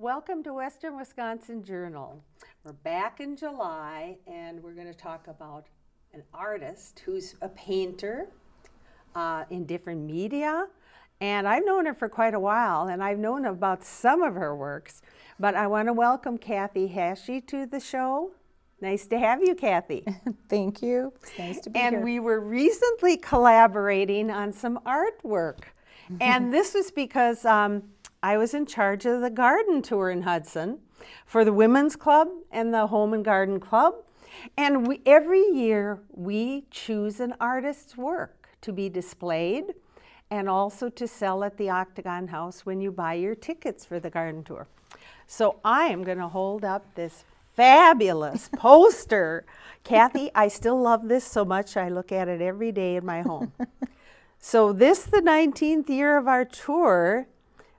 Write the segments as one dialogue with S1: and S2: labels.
S1: Welcome to Western Wisconsin Journal. We're back in July and we're going to talk about an artist who's a painter in different media. And I've known her for quite a while and I've known about some of her works. But I want to welcome Kathie Hachey to the show. Nice to have you, Kathie.
S2: Thank you. It's nice to be here.
S1: And we were recently collaborating on some artwork. And this was because I was in charge of the garden tour in Hudson for the Women's Club and the Home and Garden Club. And every year we choose an artist's work to be displayed and also to sell at the Octagon House when you buy your tickets for the garden tour. So I am going to hold up this fabulous poster. Kathie, I still love this so much I look at it every day in my home. So this, the 19th year of our tour,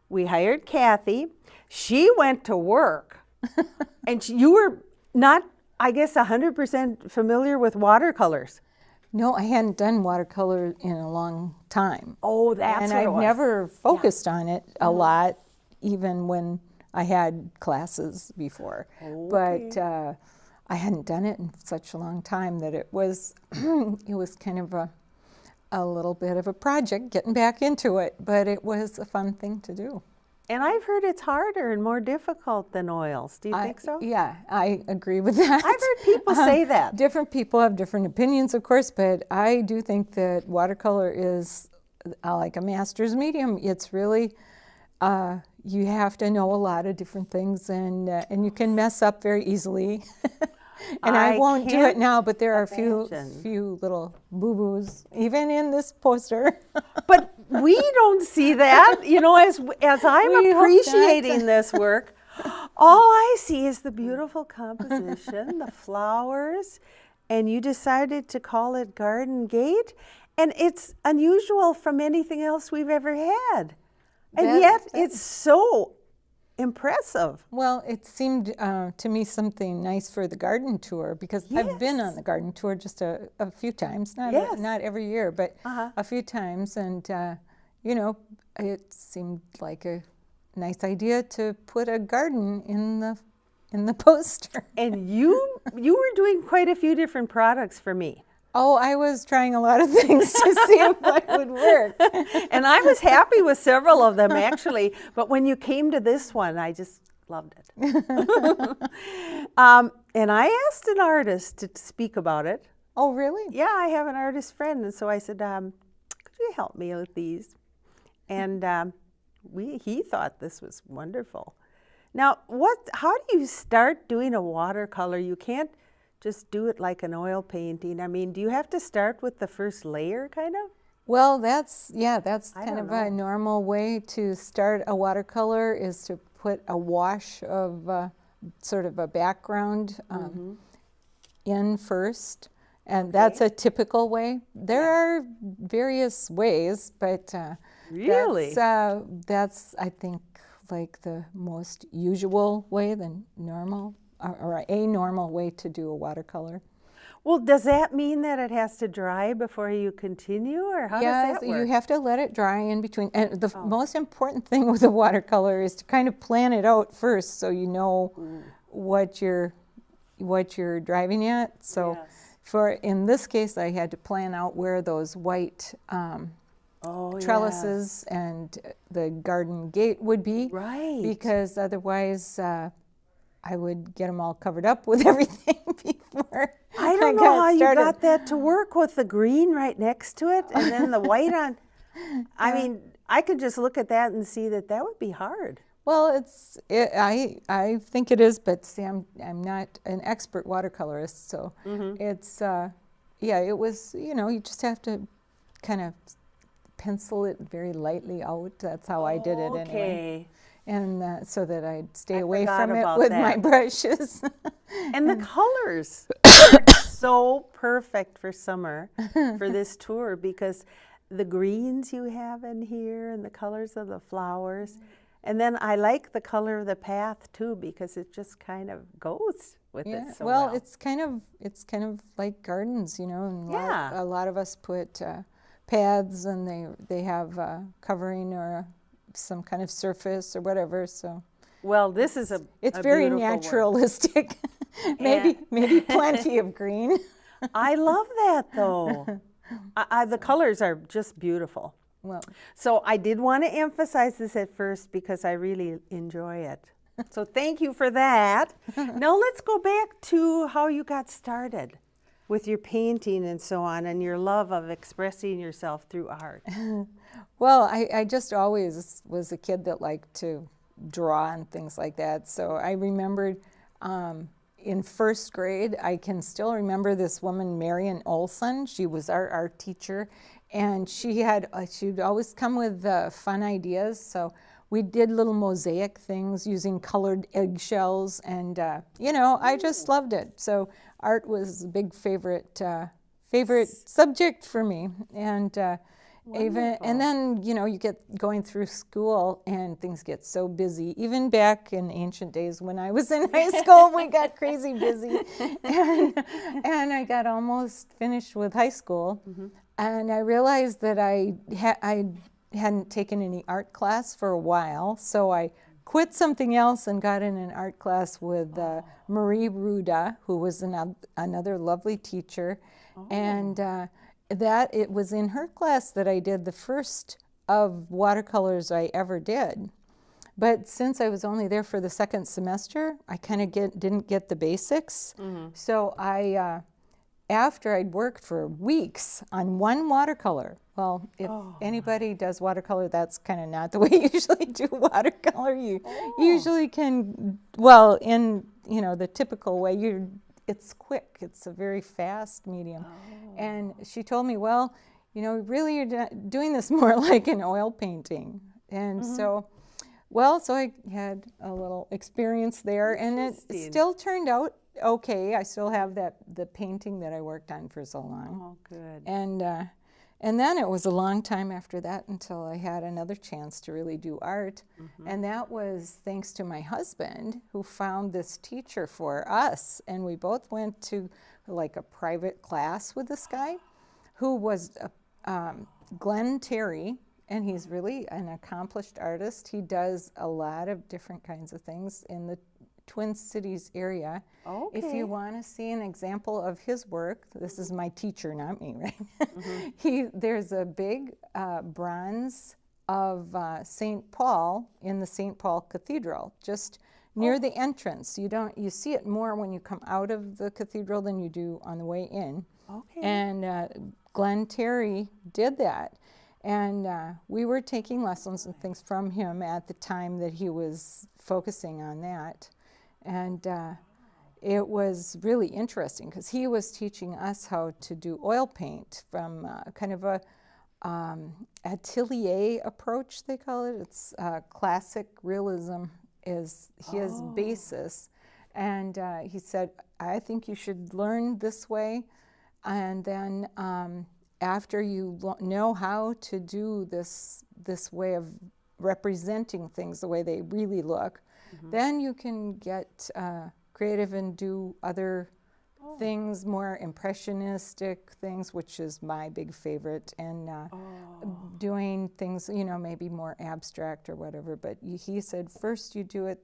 S1: we hired Kathie. She went to work. And you were not, I guess, 100% familiar with watercolors.
S2: No, I hadn't done watercolor in a long time.
S1: Oh, that's
S2: and
S1: what it
S2: I've
S1: was.
S2: never focused on it a lot, even when I had classes before.
S1: Okay.
S2: But I hadn't done it in such a long time that it was it was kind of a little bit of a project getting back into it, but it was a fun thing to do.
S1: And I've heard it's harder and more difficult than oils. Do you think so?
S2: Yeah, I agree with that.
S1: I've heard people say that.
S2: Different people have different opinions, of course, but I do think that watercolor is like a master's medium. It's really, you have to know a lot of different things, and you can mess up very easily. And I won't do it now, but there are a few little boo-boos, even in this poster.
S1: But we don't see that, you know, as I'm appreciating this work, all I see is the beautiful composition, the flowers, and you decided to call it Garden Gate, and it's unusual from anything else we've ever had. And yet it's so impressive.
S2: Well, it seemed to me something nice for the garden tour, because I've been on the garden tour just a few times, not every year, but a few times, and you know, it seemed like a nice idea to put a garden in the poster.
S1: And you were doing quite a few different products for me.
S2: Oh, I was trying a lot of things to see if it would work.
S1: And I was happy with several of them, actually. But when you came to this one, I just loved it. And I asked an artist to speak about it.
S2: Oh, really?
S1: Yeah, I have an artist friend. And so I said, could you help me with these? And he thought this was wonderful. Now, how do you start doing a watercolor? You can't just do it like an oil painting. I mean, do you have to start with the first layer, kind of?
S2: Well, that's kind of a normal way to start a watercolor, is to put a wash of sort of a background in first, and that's a typical way. There are various ways, but
S1: really,
S2: that's I think like the most usual way, the normal. Or a normal way to do a watercolor.
S1: Well, does that mean that it has to dry before you continue, or how does that work?
S2: You have to let it dry in between. And the most important thing with a watercolor is to kind of plan it out first, so you know what you're driving at. So, in this case, I had to plan out where those white trellises and the garden gate would be,
S1: right? Because
S2: otherwise, I would get them all covered up with everything before
S1: I don't know how you got that to work with the green right next to it and then the white on. I mean, I could just look at that and see that would be hard.
S2: Well, I think it is, but see, I'm not an expert watercolorist, so it's it was, you know, you just have to kind of pencil it very lightly out. That's how I did it anyway. And so that I'd stay away from it with my brushes.
S1: And the colors are so perfect for summer for this tour, because the greens you have in here and the colors of the flowers. And then I like the color of the path too, because it just kind of goes with it so well.
S2: It's kind of like gardens, you know, and a lot of us put paths, and they have covering or some kind of surface or whatever. So
S1: Well, this is
S2: It's
S1: a
S2: very
S1: beautiful work.
S2: naturalistic. maybe plenty of green.
S1: I love that though. The colors are just beautiful.
S2: Well,
S1: So I did want to emphasize this at first because I really enjoy it. So thank you for that. Now let's go back to how you got started with your painting and so on, and your love of expressing yourself through art.
S2: well, I just always was a kid that liked to draw and things like that. So I remembered in first grade, I can still remember this woman, Marion Olson. She was our art teacher, and she'd always come with fun ideas. So we did little mosaic things using colored eggshells, and I just loved it. So art was a big favorite subject for me, and then you get going through school and things get so busy. Even back in ancient days when I was in high school, we got crazy busy, and I got almost finished with high school, and I realized that I hadn't taken any art class for a while, so I quit something else and got in an art class with Marie Ruda, who was another lovely teacher, and that it was in her class that I did the first of watercolors I ever did. But since I was only there for the second semester, I kind of didn't get the basics. So after I'd worked for weeks on one watercolor, well, if anybody does watercolor, that's kind of not the way you usually do watercolor. You usually can, well, in the typical way, it's quick. It's a very fast medium. And she told me, well, really you're doing this more like an oil painting. And so I had a little experience there, and it still turned out okay. I still have the painting that I worked on for so long.
S1: Oh, good.
S2: And then it was a long time after that until I had another chance to really do art. And that was thanks to my husband, who found this teacher for us. And we both went to like a private class with this guy who was Glenn Terry. And he's really an accomplished artist. He does a lot of different kinds of things in the Twin Cities area.
S1: Okay.
S2: If you want to see an example of his work, this is my teacher, not me, right? There's a big bronze of St. Paul in the St. Paul Cathedral, just near the entrance. You see it more when you come out of the cathedral than you do on the way in.
S1: Okay.
S2: And Glenn Terry did that. And we were taking lessons and things from him at the time that he was focusing on that. And it was really interesting because he was teaching us how to do oil paint from kind of a atelier approach, they call it. It's classic realism is his basis. And he said, I think you should learn this way. And then after you know how to do this way of representing things the way they really look, then you can get creative and do other things, more impressionistic things, which is my big favorite, and doing things, maybe more abstract or whatever. But he said, first you do it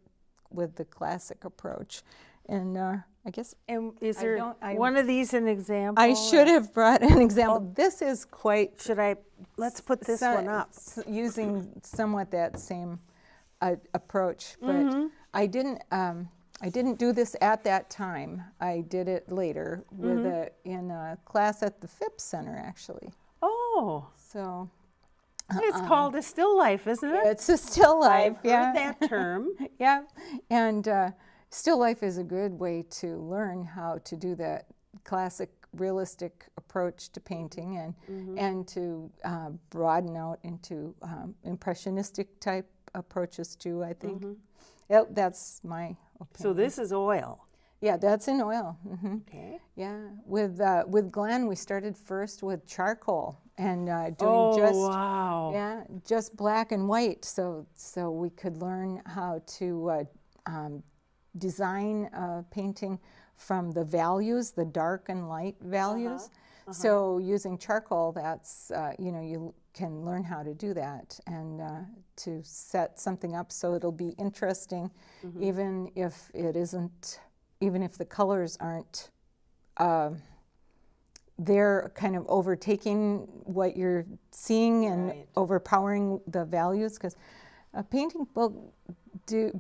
S2: with the classic approach. And I guess.
S1: And is there one of these an example?
S2: I should have brought an example. This is quite.
S1: Let's put this one up.
S2: Using somewhat that same approach, but I didn't do this at that time. I did it later in a class at the Phipps Center, actually.
S1: Oh.
S2: So.
S1: It's called a still life, isn't it?
S2: It's a still life.
S1: I've heard that term.
S2: Yeah, and still life is a good way to learn how to do that classic realistic approach to painting, and to broaden out into impressionistic type approaches too, I think. Yep, that's my opinion.
S1: So this is oil.
S2: Yeah, that's in oil.
S1: Okay.
S2: Yeah, with Glenn, we started first with charcoal and doing just black and white, so we could learn how to design a painting from the values, the dark and light values. So using charcoal, that's you can learn how to do that and to set something up so it'll be interesting, even if it isn't, even if the colors aren't they're kind of overtaking what you're seeing and overpowering the values, because a painting will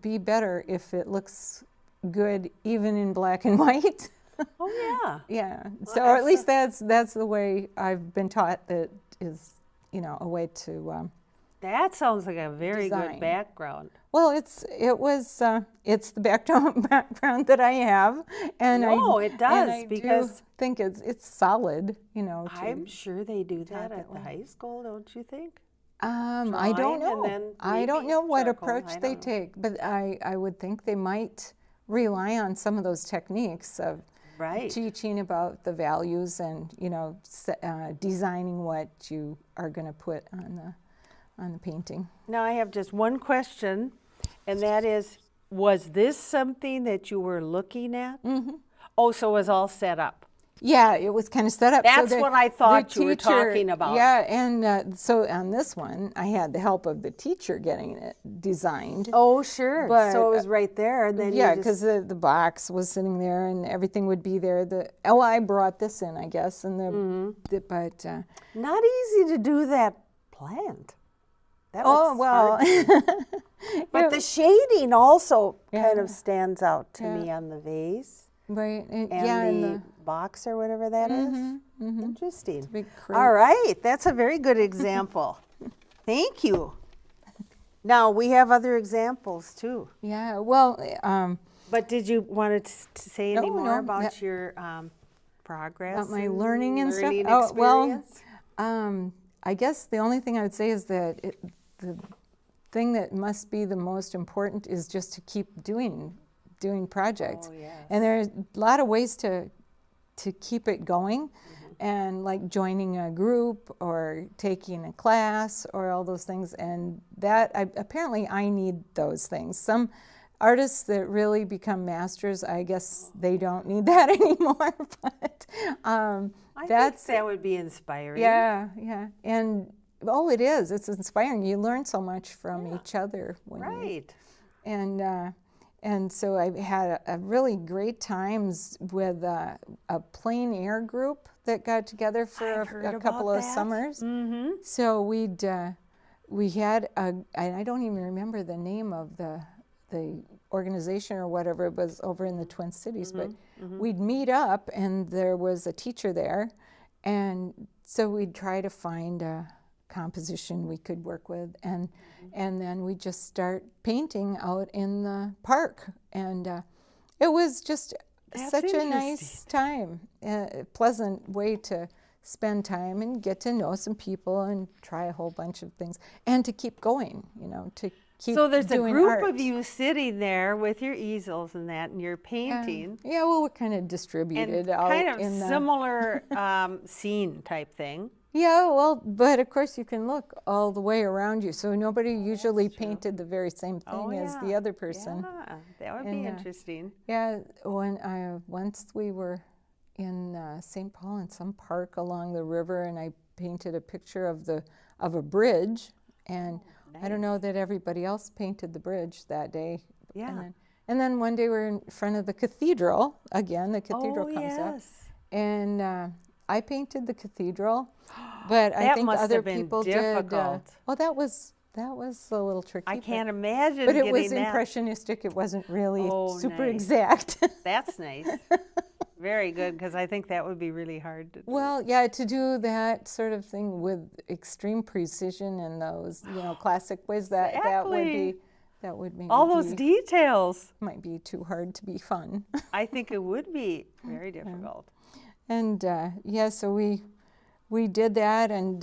S2: be better if it looks good even in black and white.
S1: Oh yeah.
S2: Yeah.
S1: Well,
S2: So at least that's the way I've been taught. That is, you know, a way to
S1: That sounds like a very
S2: design.
S1: good background.
S2: Well, it's the background that I have, and
S1: No, it does,
S2: I
S1: because
S2: do think it's solid. You know,
S1: I'm sure they do that at the high school, don't you think?
S2: I don't
S1: Drawing and
S2: know.
S1: then
S2: I don't
S1: maybe
S2: know what
S1: charcoal,
S2: approach
S1: I
S2: they
S1: don't know.
S2: take, but I would think they might rely on some of those techniques of
S1: Right.
S2: teaching about the values and, you know, designing what you are going to put on the painting.
S1: Now I have just one question, and that is, was this something that you were looking at? Mm-hmm. Oh, so it was all set up.
S2: Yeah, it was kind of set up.
S1: That's
S2: so
S1: what I thought
S2: the
S1: you were
S2: teacher-
S1: talking about.
S2: Yeah, and so on this one, I had the help of the teacher getting it designed.
S1: Oh, sure.
S2: But,
S1: so it was right there, and then
S2: Yeah,
S1: you
S2: because
S1: just,
S2: the box was sitting there and everything would be there. I brought this in, I guess, and but
S1: not easy to do that plant. That
S2: oh
S1: looks
S2: well,
S1: hard. But the shading also kind
S2: Yeah.
S1: of stands out to
S2: Yeah.
S1: me on the vase
S2: right, and,
S1: and
S2: yeah,
S1: the,
S2: and the
S1: box or whatever that is. Interesting.
S2: big crate.
S1: All right, that's a very good example. Thank you. Now we have other examples too.
S2: Yeah, well,
S1: But did you want to say any
S2: No,
S1: more
S2: no,
S1: about
S2: that-
S1: your progress?
S2: about my
S1: and
S2: learning and
S1: learning
S2: stuff. Oh, well,
S1: experience?
S2: I guess the only thing I would say is that the thing that must be the most important is just to keep doing projects.
S1: Oh, yes.
S2: And there's a lot of ways to keep it going, and like joining a group or taking a class or all those things. And that apparently I need those things. Some artists that really become masters, I guess they don't need that anymore. But
S1: I
S2: that's
S1: think that would be inspiring.
S2: yeah, and it is. It's inspiring. You learn so much from each other when you,
S1: Right.
S2: and so I've had a really great times with a plein air group that got together for
S1: I've heard
S2: a couple
S1: about
S2: of
S1: that.
S2: summers. So we had I don't even remember the name of the organization or whatever. It was over in the Twin Cities, but we'd meet up and there was a teacher there, and so we'd try to find a composition we could work with, and then we just start painting out in the park, and it was just
S1: That's
S2: such a
S1: interesting.
S2: nice time, a pleasant way to spend time and get to know some people and try a whole bunch of things and to keep going, you know, to keep
S1: So there's a
S2: doing
S1: group
S2: art.
S1: of you sitting there with your easels and that, and you're painting.
S2: Yeah, well, we're kind of
S1: And
S2: distributed out
S1: kind of
S2: in the
S1: similar scene type thing.
S2: Yeah, well, but of course you can look all the way around you. So nobody usually painted the very same thing as the other person.
S1: Yeah, that would be
S2: And,
S1: interesting.
S2: Yeah, once we were in St. Paul in some park along the river, and I painted a picture of a bridge, and I don't know that everybody else painted the bridge that day.
S1: Yeah.
S2: And then one day we're in front of the cathedral again. The cathedral
S1: Oh,
S2: comes up,
S1: yes.
S2: and I painted the cathedral, but I
S1: That
S2: think
S1: must
S2: other
S1: have been
S2: people
S1: difficult.
S2: did. Well, that was a little tricky.
S1: I can't imagine
S2: But it
S1: getting
S2: was
S1: that.
S2: impressionistic. It wasn't really
S1: Oh,
S2: super
S1: nice.
S2: exact.
S1: That's nice. Very good, because I think that would be really hard to do.
S2: Well, yeah, to do that sort of thing with extreme precision and those, classic ways that
S1: Exactly.
S2: would maybe
S1: All those details.
S2: might be too hard to be fun.
S1: I think it would be very difficult.
S2: And so we did that, and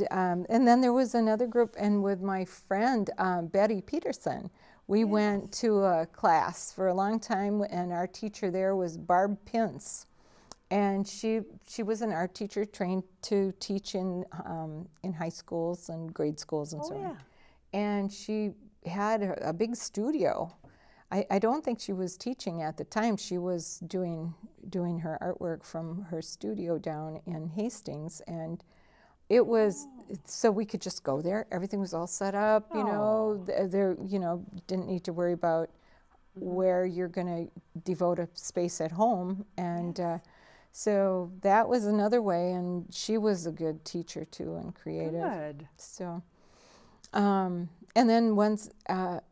S2: then there was another group, and with my friend Betty Peterson, we went to a class for a long time, and our teacher there was Barb Pintz, and she was an art teacher trained to teach in high schools and grade schools and so on, and she had a big studio. I don't think she was teaching at the time. She was doing her artwork from her studio down in Hastings, and it was so we could just go there. Everything was all set up, you know. There, you know, didn't need to worry about where you're going to devote a space at home. And so that was another way. And she was a good teacher too and creative.
S1: Good.
S2: So, and then once I'm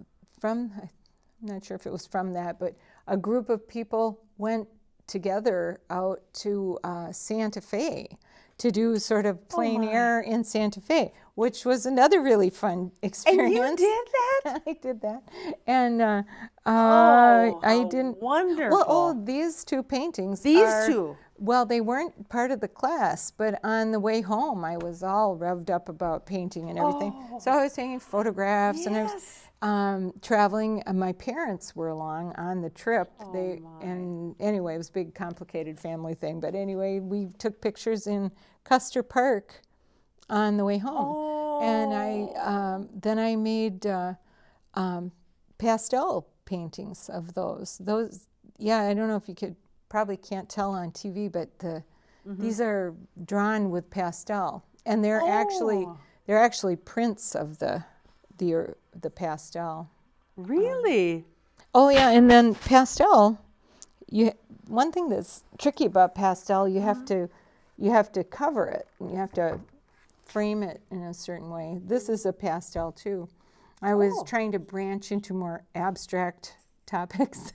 S2: not sure if it was from that, but a group of people went together out to Santa Fe to do sort of plein air in Santa Fe, which was another really fun experience.
S1: And you did that?
S2: I did that. And I didn't.
S1: Wonderful.
S2: Well, these two paintings.
S1: These two?
S2: Well, they weren't part of the class, but on the way home, I was all revved up about painting and everything. So I was taking photographs, and I was traveling. My parents were along on the trip. And anyway, it was a big, complicated family thing. But anyway, we took pictures in Custer Park on the way home, and then I made pastel paintings of those. Yeah, I don't know if you could. Probably can't tell on TV, but these are drawn with pastel, and they're actually prints of the pastel.
S1: Really?
S2: Oh yeah, and then pastel. One thing that's tricky about pastel, you have to cover it. You have to frame it in a certain way. This is a pastel too. I was trying to branch into more abstract topics.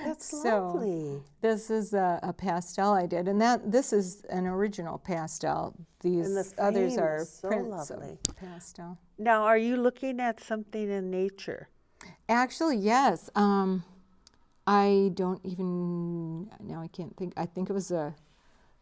S1: That's
S2: So
S1: lovely.
S2: this is a pastel I did, and this is an original pastel. These others
S1: frame
S2: are
S1: is so
S2: prints
S1: lovely.
S2: of pastel.
S1: Now, are you looking at something in nature?
S2: Actually, yes. I don't even, now I can't think. I think it was a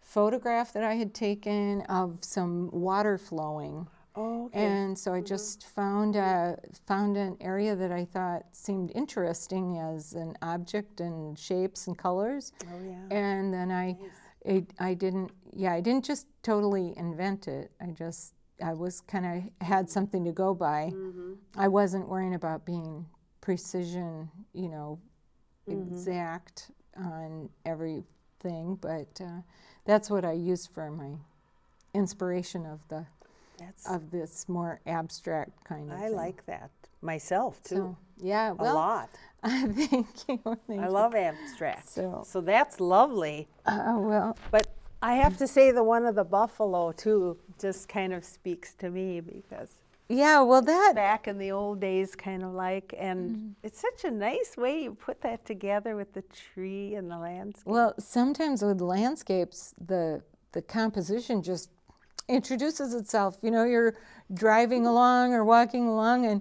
S2: photograph that I had taken of some water flowing.
S1: Oh, okay.
S2: And so I just found an area that I thought seemed interesting as an object and shapes and colors.
S1: Oh, yeah.
S2: And then I didn't just totally invent it. I was kind of had something to go by. I wasn't worrying about being precision, you know, exact on everything, but that's what I used for my inspiration of this more abstract kind of
S1: I
S2: thing.
S1: like that myself too.
S2: So, yeah,
S1: A
S2: well,
S1: lot.
S2: Thank you.
S1: I love abstract.
S2: So-
S1: So that's lovely.
S2: Well,
S1: But I have to say the one of the buffalo too just kind of speaks to me because
S2: yeah, well, that
S1: back in the old days kind of like, and it's such a nice way you put that together with the tree and the landscape.
S2: well, sometimes with landscapes, the composition just introduces itself. You know, you're driving along or walking along, and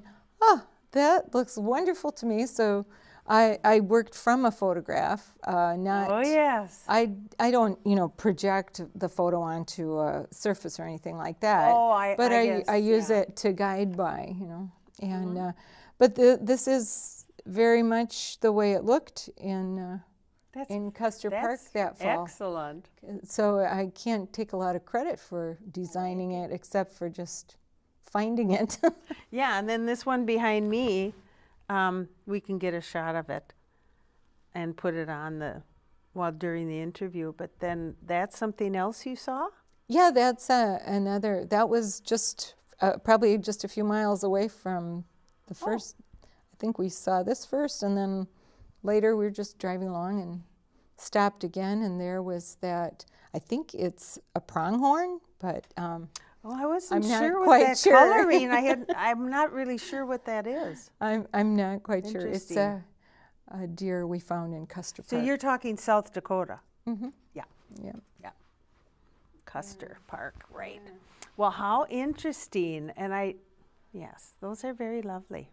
S2: that looks wonderful to me. So I worked from a photograph, not.
S1: Oh, yes.
S2: I don't, you know, project the photo onto a surface or anything like that.
S1: Oh, I guess,
S2: I use it to guide by, you know. And but this is very much the way it looked in Custer Park that fall.
S1: Excellent.
S2: So I can't take a lot of credit for designing it, except for just finding it.
S1: Yeah, and then this one behind me, we can get a shot of it and put it on during the interview. But then that's something else you saw?
S2: Yeah, that's another. That was just probably just a few miles away from the first. I think we saw this first, and then later we were just driving along and stopped again, and there was that. I think it's a pronghorn, but
S1: I wasn't
S2: I'm not
S1: sure what
S2: quite
S1: that
S2: sure.
S1: coloring. I'm not really sure what that is.
S2: I'm not quite sure. It's
S1: Interesting.
S2: a deer we found in Custer Park.
S1: So you're talking South Dakota?
S2: Mm-hmm.
S1: Yeah.
S2: Yeah.
S1: Yeah. Custer Park, right. Well, how interesting. And yes, those are very lovely.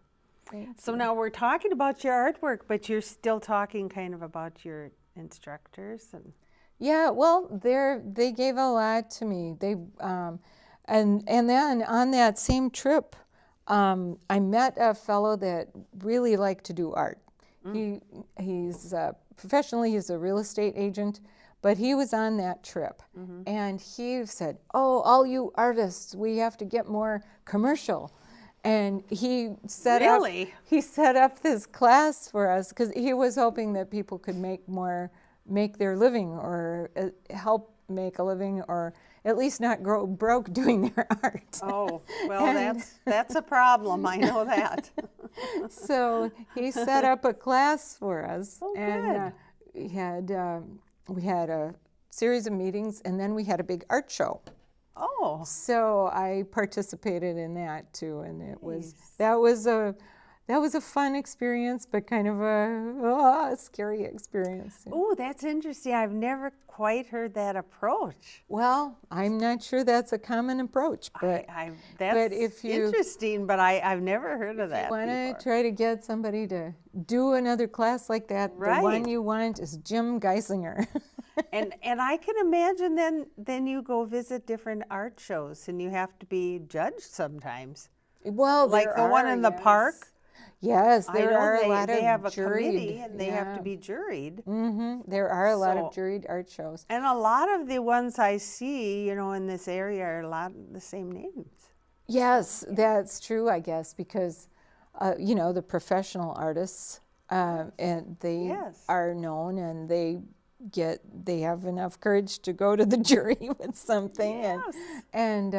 S1: So now we're talking about your artwork, but you're still talking kind of about your instructors and.
S2: Yeah, well, they gave a lot to me. They and then on that same trip, I met a fellow that really liked to do art. He's professionally he's a real estate agent, but he was on that trip, and he said, "Oh, all you artists, we have to get more commercial." And he set up this class for us because he was hoping that people could make their living or help make a living, at least not grow broke doing their art.
S1: Oh, well,
S2: And-
S1: that's a problem. I know that.
S2: So he set up a class for us,
S1: Oh,
S2: and we had a series of meetings, and then we had a big art show.
S1: Oh,
S2: So I participated in that too, and
S1: Nice.
S2: that was a fun experience, but kind of a scary experience.
S1: oh, that's interesting. I've never quite heard that approach.
S2: Well, I'm not sure that's a common approach, but
S1: That's
S2: if you-
S1: interesting, but I've never heard of that
S2: want to
S1: before.
S2: try to get somebody to do another class like that, the
S1: Right.
S2: one you want is Jim Geisinger.
S1: And I can imagine then you go visit different art shows and you have to be judged sometimes.
S2: Well,
S1: Like
S2: there
S1: the one
S2: are,
S1: in the
S2: yes.
S1: park.
S2: Yes,
S1: I
S2: there
S1: know
S2: are a
S1: they,
S2: lot
S1: they
S2: of
S1: have a
S2: juried.
S1: committee and they have to
S2: yeah.
S1: be juried.
S2: There are a lot
S1: So-
S2: of juried art shows.
S1: And a lot of the ones I see, in this area are a lot of the same names.
S2: Yes, that's true, I guess, because the professional artists and they
S1: Yes.
S2: are known, and they have enough courage to go to the jury with something,
S1: Yes.
S2: and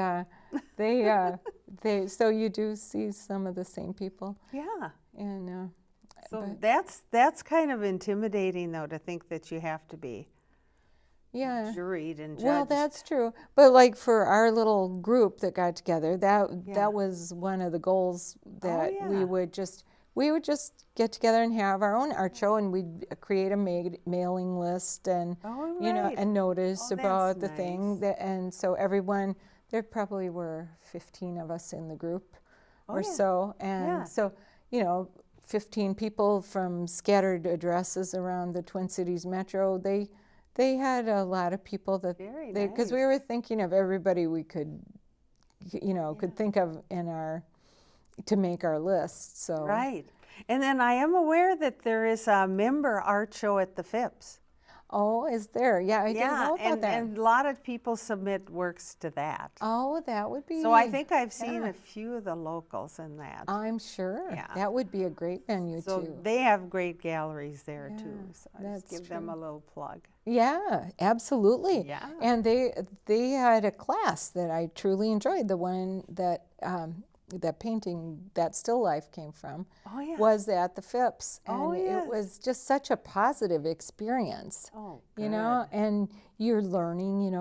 S2: they so you do see some of the same people,
S1: Yeah.
S2: and
S1: So
S2: but-
S1: that's kind of intimidating, though, to think that you have to be
S2: yeah.
S1: juried and judged.
S2: Well, that's true. But like for our little group that got together,
S1: Yeah.
S2: that was one of the goals, that
S1: yeah.
S2: we would just get together and have our own art show, and we'd create a mailing list, and
S1: Oh,
S2: you know,
S1: right.
S2: and notice
S1: Oh,
S2: about the
S1: that's
S2: thing
S1: nice.
S2: and so everyone, there probably were 15 of us in the group or
S1: yeah.
S2: so, and
S1: Yeah.
S2: so 15 people from scattered addresses around the Twin Cities metro. They had a lot of people that
S1: Very
S2: because we
S1: nice.
S2: were thinking of everybody we could could think of to make our list. So
S1: Right. And then I am aware that there is a member art show at the Phipps.
S2: Oh, is there? Yeah, I didn't know about that.
S1: and a lot of people submit works to that.
S2: Oh, that would be.
S1: So I think I've seen
S2: yeah.
S1: a few of the locals in that.
S2: I'm sure.
S1: Yeah.
S2: That would be a great venue
S1: So
S2: too.
S1: they have great galleries there too.
S2: Yeah,
S1: So I just
S2: that's
S1: give them
S2: true.
S1: a little plug.
S2: Yeah, absolutely.
S1: Yeah.
S2: And they had a class that I truly enjoyed. The one that painting, that still life came from,
S1: Oh, yeah.
S2: was at the Phipps, and
S1: Oh, yes.
S2: it was just such a positive experience.
S1: Oh,
S2: And you're learning.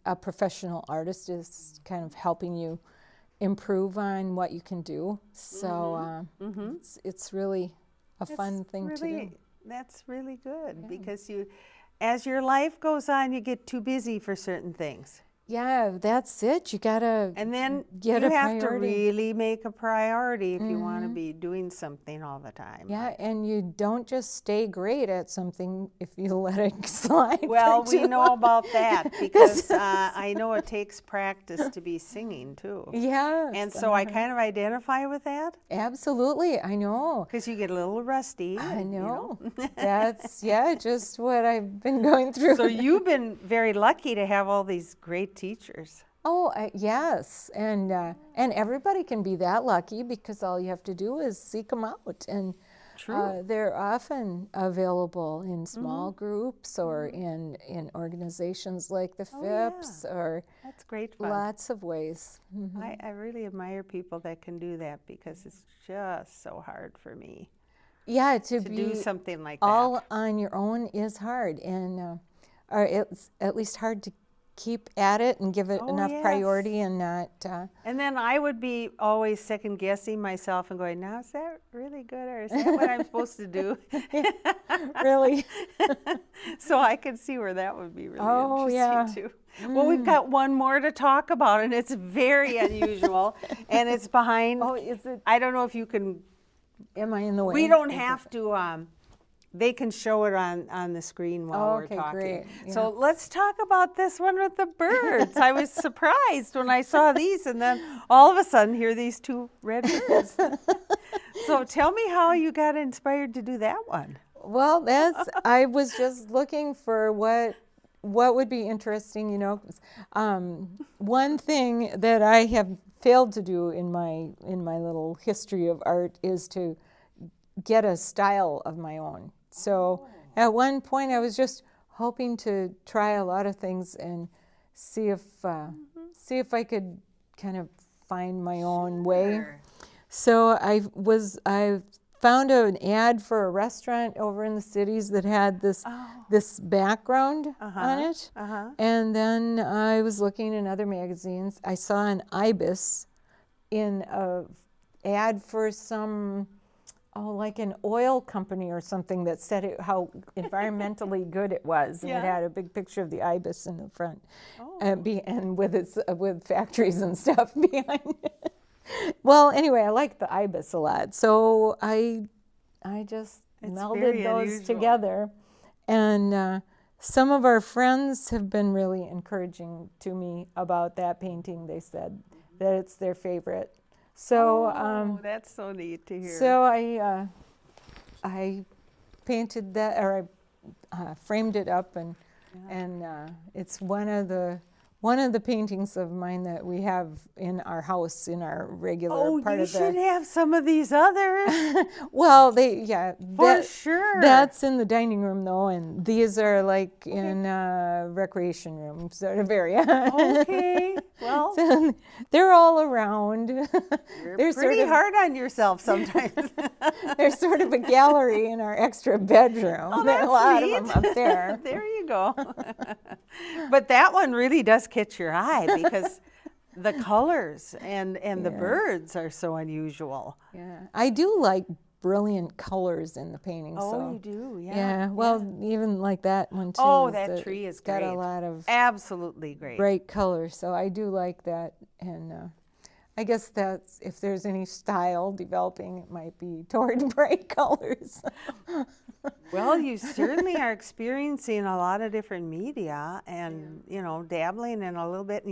S2: A professional artist is kind of helping you improve on what you can do. So it's really a fun thing to do.
S1: That's really good because as your life goes on, you get too busy for certain things.
S2: Yeah, that's it. You gotta
S1: And then
S2: get
S1: you
S2: a
S1: have to
S2: priority.
S1: really make a priority if you want to be doing something all the time.
S2: Yeah, and you don't just stay great at something if you let it slide. for
S1: Well, we
S2: too
S1: know
S2: long.
S1: about that because I know it takes practice to be singing too.
S2: Yes.
S1: And so I kind of identify with that
S2: Absolutely, I know.
S1: because you get a little rusty.
S2: I
S1: and,
S2: know. That's just what I've been going through.
S1: So you've been very lucky to have all these great teachers.
S2: Oh, yes, and everybody can be that lucky because all you have to do is seek them out, and they're often available in small groups or in organizations like the Phipps or
S1: That's great fun.
S2: lots of ways.
S1: I really admire people that can do that because it's just so hard for me
S2: Yeah,
S1: to
S2: to
S1: do
S2: be
S1: something like
S2: all
S1: that.
S2: on your own is hard, and or it's at least hard to keep at it and give it
S1: Oh,
S2: enough
S1: yes.
S2: priority and not.
S1: And then I would be always second guessing myself and going, now is that really good or is that what I'm supposed to do?
S2: Really?
S1: So I could see where that would be really
S2: Oh,
S1: interesting
S2: yeah.
S1: too. Well, we've got one more to talk about and it's very unusual and it's behind,
S2: Oh, is it?
S1: I don't know if you can,
S2: Am I in the way?
S1: we don't have to, they can show it on the screen while
S2: Oh,
S1: we're
S2: okay,
S1: talking.
S2: great,
S1: So let's talk about this one with the birds. I was surprised when I saw these and then all of a sudden here are these two red birds. So tell me how you got inspired to do that one.
S2: Well, I was just looking for what would be interesting, one thing that I have failed to do in my little history of art is to get a style of my own. So at one point I was just hoping to try a lot of things and see if I could kind of find my own way.
S1: Sure.
S2: So I found an ad for a restaurant over in the cities that had this background on it. And then I was looking in other magazines. I saw an ibis in a ad for some like an oil company or something that said how environmentally good it was, and it had a big picture of the ibis in the front, and with factories and stuff behind it. Well, anyway, I like the ibis a lot, so I just melded those together, and some of our friends have been really encouraging to me about that painting. They said that it's their favorite. So
S1: that's so neat to hear.
S2: So I painted that, or I framed it up, and it's one of the paintings of mine that we have in our house, in our regular part of the.
S1: Oh, you should have some of these others.
S2: Well,
S1: For sure.
S2: That's in the dining room though, and these are like in recreation room sort of area.
S1: Okay, well,
S2: So they're all around.
S1: you're
S2: They're
S1: pretty hard on yourself sometimes.
S2: There's sort of a gallery in our extra bedroom.
S1: Oh,
S2: there are
S1: that's
S2: a lot
S1: neat.
S2: of them up there.
S1: There you go. But that one really does catch your eye because the colors and the birds are so unusual.
S2: Yeah, I do like brilliant colors in the painting.
S1: Oh,
S2: so.
S1: you do, yeah.
S2: Yeah, well, even like that one too.
S1: Oh, that tree is
S2: got
S1: great.
S2: a lot of
S1: Absolutely great.
S2: bright colors, so I do like that. And I guess that's, if there's any style developing, it might be toward bright colors.
S1: Well, you certainly are experiencing a lot of different media and, dabbling in a little bit.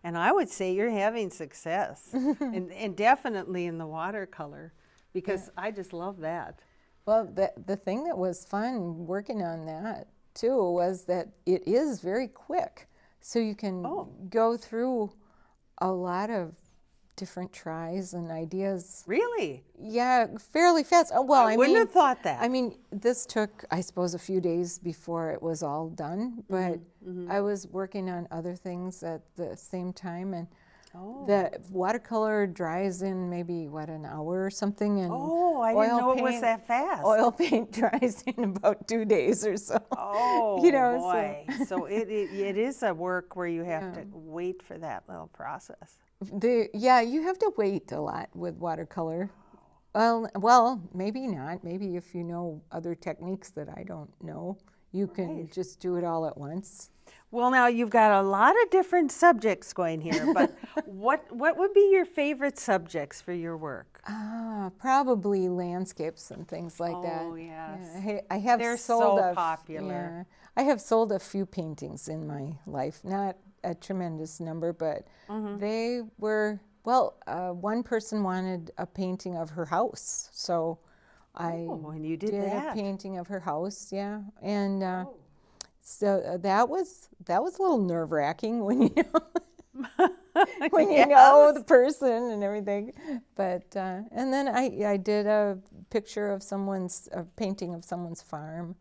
S1: And I would say you're having success, and definitely in the watercolor, because I just love that.
S2: Well, the thing that was fun working on that, too, was that it is very quick. So you can go through a lot of different tries and ideas.
S1: Really?
S2: Yeah, fairly fast. Well,
S1: I wouldn't have thought that.
S2: I mean, this took, I suppose, a few days before it was all done, but I was working on other things at the same time, and the watercolor dries in maybe, an hour or something, and
S1: I didn't know it was that fast.
S2: Oil paint dries in about 2 days or so.
S1: Oh, boy. So it is a work where you have to wait for that little process.
S2: You have to wait a lot with watercolor. Well, maybe not. Maybe if you know other techniques that I don't know, you can just do it all at once.
S1: Well, now you've got a lot of different subjects going here, but what would be your favorite subjects for your work?
S2: Probably landscapes and things like that.
S1: Oh, yes.
S2: Yeah, I have
S1: They're
S2: sold
S1: so popular.
S2: I have sold a few paintings in my life, not a tremendous number, but they were, one person wanted a painting of her house, so
S1: and you did
S2: a painting of her house, and so that was a little nerve-wracking when you know the person and everything, but and then I did a painting of someone's farm.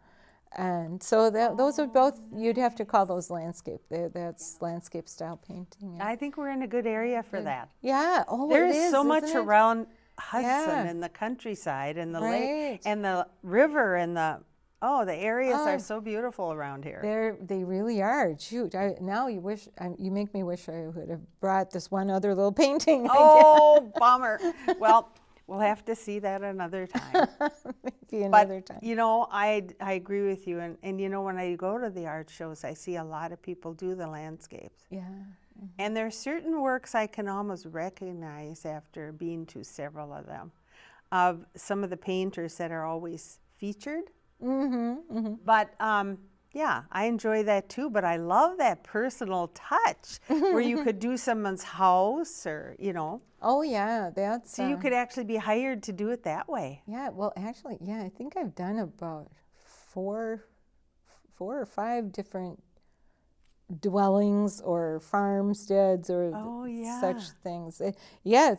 S2: And so those are both, you'd have to call those landscape. That's landscape style painting. Yeah.
S1: I think we're in a good area for that.
S2: Yeah. Oh,
S1: There's
S2: it is,
S1: so much
S2: isn't it?
S1: around Hudson and the countryside and the lake and the river and the areas are so beautiful around here.
S2: They really are. Shoot, now you make me wish I would have brought this one other little painting.
S1: Oh, bummer. Well, we'll have to see that another time.
S2: Maybe another time.
S1: I agree with you. And when I go to the art shows, I see a lot of people do the landscapes.
S2: Yeah.
S1: And there are certain works I can almost recognize after being to several of them, of some of the painters that are always featured. But I enjoy that too. But I love that personal touch where you could do someone's house or,
S2: Oh, yeah, that's...
S1: So you could actually be hired to do it that way.
S2: Yeah, well, actually, I think I've done about four or five different dwellings or farmsteads or such things. It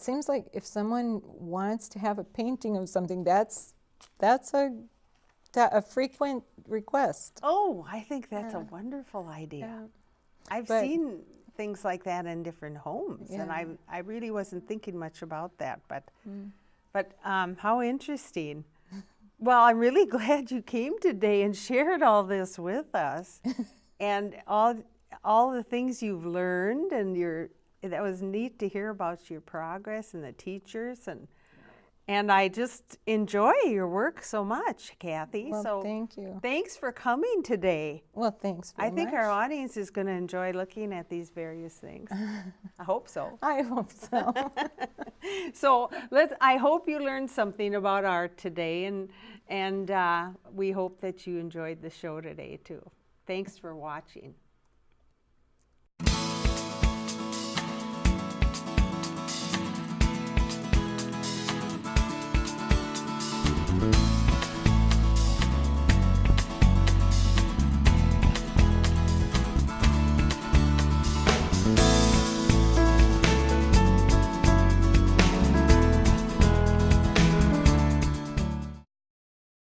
S2: seems like if someone wants to have a painting of something, that's a frequent request.
S1: Oh, I think that's a wonderful idea. I've
S2: But-
S1: seen things like that in different homes, and
S2: Yeah.
S1: I really wasn't thinking much about that, but how interesting. Well, I'm really glad you came today and shared all this with us, and all the things you've learned, and that was neat to hear about your progress and the teachers, and I just enjoy your work so much, Kathie.
S2: Well,
S1: so
S2: thank you.
S1: Thanks for coming today.
S2: Well, thanks very
S1: I think
S2: much.
S1: our audience is going to enjoy looking at these various things. I hope so.
S2: I hope so.
S1: So I hope you learned something about art today, and we hope that you enjoyed the show today too. Thanks for watching.